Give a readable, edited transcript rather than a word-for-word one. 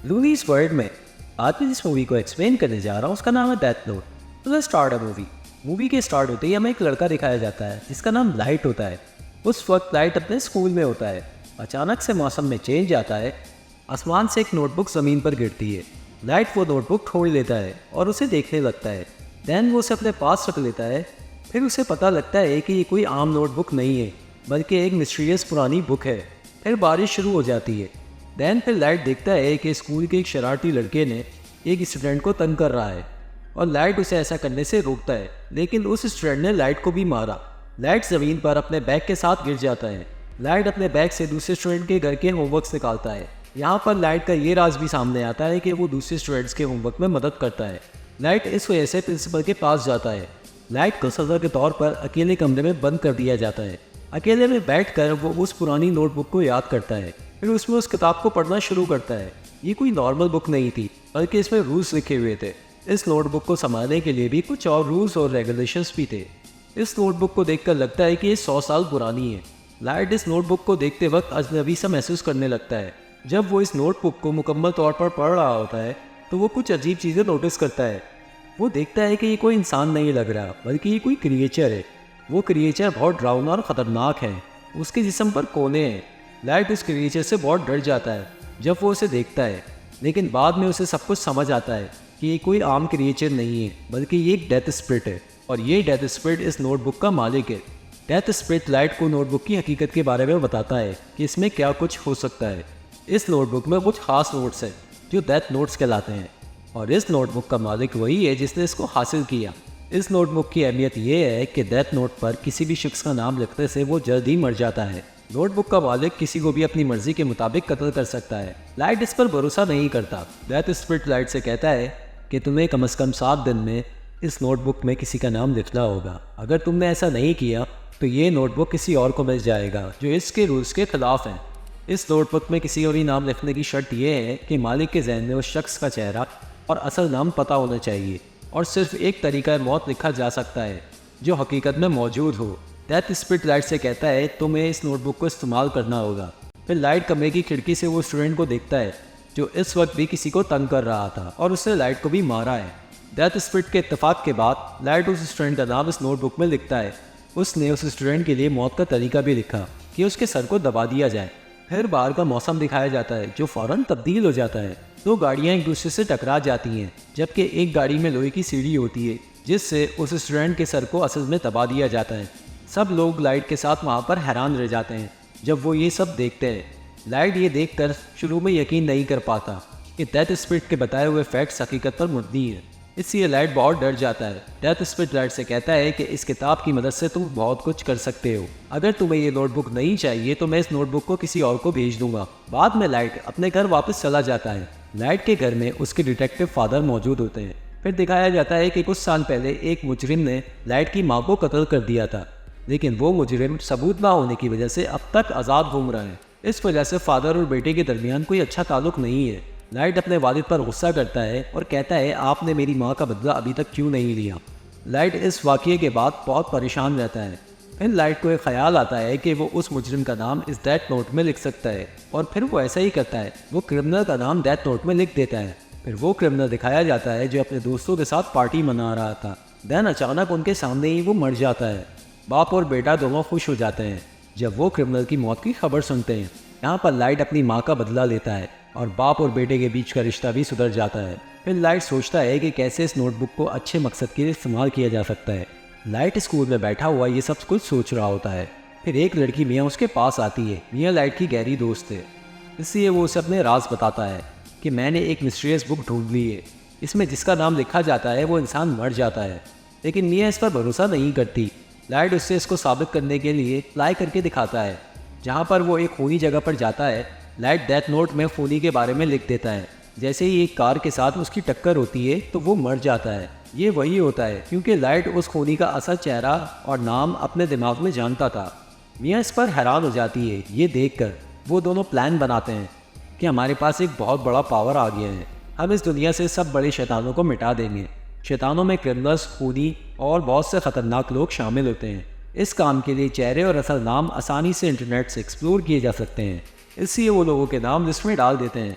Louis world में आज मैं जिस मूवी को एक्सप्लेन करने जा रहा हूँ उसका नाम है डेथ नोट। तो द स्टार्ट अ मूवी के स्टार्ट होते ही हमें एक लड़का दिखाया जाता है जिसका नाम लाइट होता है। उस वक्त लाइट अपने स्कूल में होता है। अचानक से मौसम में चेंज आता है। आसमान से एक नोटबुक ज़मीन पर गिरती है। लाइट वो नोटबुक खोल लेता है और उसे देखने लगता है। दैन वो उसे अपने पास रख लेता है। फिर उसे पता लगता है कि ये कोई आम नोटबुक नहीं है बल्कि एक मिस्टीरियस पुरानी बुक है। फिर बारिश शुरू हो जाती है। दैन फिर लाइट देखता है कि स्कूल के एक शरारती लड़के ने एक स्टूडेंट को तंग कर रहा है और लाइट उसे ऐसा करने से रोकता है, लेकिन उस स्टूडेंट ने लाइट को भी मारा। लाइट ज़मीन पर अपने बैग के साथ गिर जाता है। लाइट अपने बैग से दूसरे स्टूडेंट के घर के होमवर्क्स निकालता है। यहाँ पर लाइट का ये राज भी सामने आता है कि वो दूसरे स्टूडेंट्स के होमवर्क में मदद करता है। लाइट इस वजह से प्रिंसिपल के पास जाता है। लाइट को सज़ा के तौर पर अकेले कमरे में बंद कर दिया जाता है। अकेले में बैठकर वो उस पुरानी नोटबुक को याद करता है। फिर उसमें उस किताब को पढ़ना शुरू करता है। ये कोई नॉर्मल बुक नहीं थी बल्कि इसमें रूल्स लिखे हुए थे। इस नोटबुक को संभालने के लिए भी कुछ और रूल्स और रेगुलेशंस भी थे। इस नोटबुक को देखकर लगता है कि ये 100 साल पुरानी है। लाइट इस नोटबुक को देखते वक्त अजनबी सा महसूस करने लगता है। जब वो इस नोटबुक को मुकम्मल तौर पर पढ़ रहा होता है तो वो कुछ अजीब चीज़ें नोटिस करता है। वो देखता है कि ये कोई इंसान नहीं लग रहा बल्कि ये कोई क्रिएचर है। वो क्रिएचर बहुत डरावना और ख़तरनाक है। उसके जिस्म पर कोने हैं। लाइट उस क्रिएचर से बहुत डर जाता है जब वो उसे देखता है, लेकिन बाद में उसे सब कुछ समझ आता है कि ये कोई आम क्रिएचर नहीं है बल्कि ये एक डेथ स्पिरिट है और ये डेथ स्पिरिट इस नोटबुक का मालिक है। डेथ स्पिरिट लाइट को नोटबुक की हकीकत के बारे में बताता है कि इसमें क्या कुछ हो सकता है। इस नोटबुक में कुछ खास नोट्स हैं जो डेथ नोट्स कहलाते हैं और इस नोटबुक का मालिक वही है जिसने इसको हासिल किया। इस नोटबुक की अहमियत ये है कि डेथ नोट पर किसी भी शख्स का नाम लिखने से वो जल्द ही मर जाता है। नोटबुक का मालिक किसी को भी अपनी मर्जी के मुताबिक कत्ल कर सकता है। लाइट इस पर भरोसा नहीं करता। डेथ स्पिरिट लाइट से कहता है कि तुम्हें कम से कम 7 दिन में इस नोटबुक में किसी का नाम लिखना होगा। अगर तुमने ऐसा नहीं किया तो ये नोटबुक किसी और को मिल जाएगा जो इसके रूल्स के खिलाफ हैं। इस नोटबुक में किसी और ही नाम लिखने की शर्त यह है कि मालिक के जहन में उस शख्स का चेहरा और असल नाम पता होना चाहिए और सिर्फ एक तरीका मौत लिखा जा सकता है जो हकीकत में मौजूद हो। डेथ स्पिरिट लाइट से कहता है तुम्हें इस नोटबुक को इस्तेमाल करना होगा। फिर लाइट कमरे की खिड़की से वो स्टूडेंट को देखता है जो इस वक्त भी किसी को तंग कर रहा था और उसने लाइट को भी मारा है। डेथ स्पिरिट के इत्तेफाक के बाद लाइट उस स्टूडेंट का नाम इस नोटबुक में लिखता है। उसने उस स्टूडेंट के लिए मौत का तरीका भी लिखा कि उसके सर को दबा दिया जाए। फिर बाहर का मौसम दिखाया जाता है जो फ़ौरन तब्दील हो जाता है। 2 गाड़ियाँ एक दूसरे से टकरा जाती हैं जबकि एक गाड़ी में लोहे की सीढ़ी होती है जिससे उस स्टूडेंट के सर को असल में दबा दिया जाता है। सब लोग लाइट के साथ वहाँ पर हैरान रह जाते हैं जब वो ये सब देखते हैं। लाइट ये देखकर शुरू में यकीन नहीं कर पाता कि डेथ स्पिरिट के बताए हुए फैक्ट्स हकीकत पर मबनी है, इसलिए लाइट बहुत डर जाता है। डेथ स्पिरिट लाइट से कहता है कि इस किताब की मदद से तुम बहुत कुछ कर सकते हो। अगर तुम्हें ये नोटबुक नहीं चाहिए तो मैं इस नोटबुक को किसी और को भेज दूंगा। बाद में लाइट अपने घर वापस चला जाता है। लाइट के घर में उसके डिटेक्टिव फादर मौजूद होते हैं। फिर दिखाया जाता है कि कुछ साल पहले एक मुजरिम ने लाइट की माँ को कत्ल कर दिया था, लेकिन वो मुजरिम सबूत ना होने की वजह से अब तक आज़ाद घूम रहा है। इस वजह से फादर और बेटे के दरमियान कोई अच्छा ताल्लुक नहीं है। लाइट अपने वालिद पर गुस्सा करता है और कहता है आपने मेरी माँ का बदला अभी तक क्यों नहीं लिया। लाइट इस वाक़ये के बाद बहुत परेशान रहता है। फिर लाइट को एक ख्याल आता है कि वो उस मुजरिम का नाम इस डेथ नोट में लिख सकता है और फिर वो ऐसा ही करता है। वो क्रिमिनल का नाम डेथ नोट में लिख देता है। फिर वो क्रिमिनल दिखाया जाता है जो अपने दोस्तों के साथ पार्टी मना रहा था। दैन अचानक उनके सामने ही वो मर जाता है। बाप और बेटा दोनों खुश हो जाते हैं जब वो क्रिमिनल की मौत की खबर सुनते हैं। यहाँ पर लाइट अपनी माँ का बदला लेता है और बाप और बेटे के बीच का रिश्ता भी सुधर जाता है। फिर लाइट सोचता है कि कैसे इस नोटबुक को अच्छे मकसद के लिए इस्तेमाल किया जा सकता है। लाइट स्कूल में बैठा हुआ ये सब कुछ सोच रहा होता है। फिर एक लड़की मियाँ उसके पास आती है। मियाँ लाइट की गहरी दोस्त है, इसलिए वो उसे अपने राज बताता है कि मैंने एक मिस्टीरियस बुक ढूंढ ली है। इसमें जिसका नाम लिखा जाता है वो इंसान मर जाता है, लेकिन मियाँ इस पर भरोसा नहीं करती। लाइट उससे इसको साबित करने के लिए अप्लाई करके दिखाता है। जहाँ पर वो एक खूनी जगह पर जाता है, लाइट डेथ नोट में खूनी के बारे में लिख देता है। जैसे ही एक कार के साथ उसकी टक्कर होती है तो वो मर जाता है। ये वही होता है क्योंकि लाइट उस खूनी का असल चेहरा और नाम अपने दिमाग में जानता था। मियाँ इस पर हैरान हो जाती है। ये देखकर वो दोनों प्लान बनाते हैं कि हमारे पास एक बहुत बड़ा पावर आ गया है, हम इस दुनिया से सब बड़े शैतानों को मिटा देंगे। शैतानों में क्रिमिनल्स, खूनी और बहुत से ख़तरनाक लोग शामिल होते हैं। इस काम के लिए चेहरे और असल नाम आसानी से इंटरनेट से एक्सप्लोर किए जा सकते हैं, इसलिए वो लोगों के नाम लिस्ट में डाल देते हैं।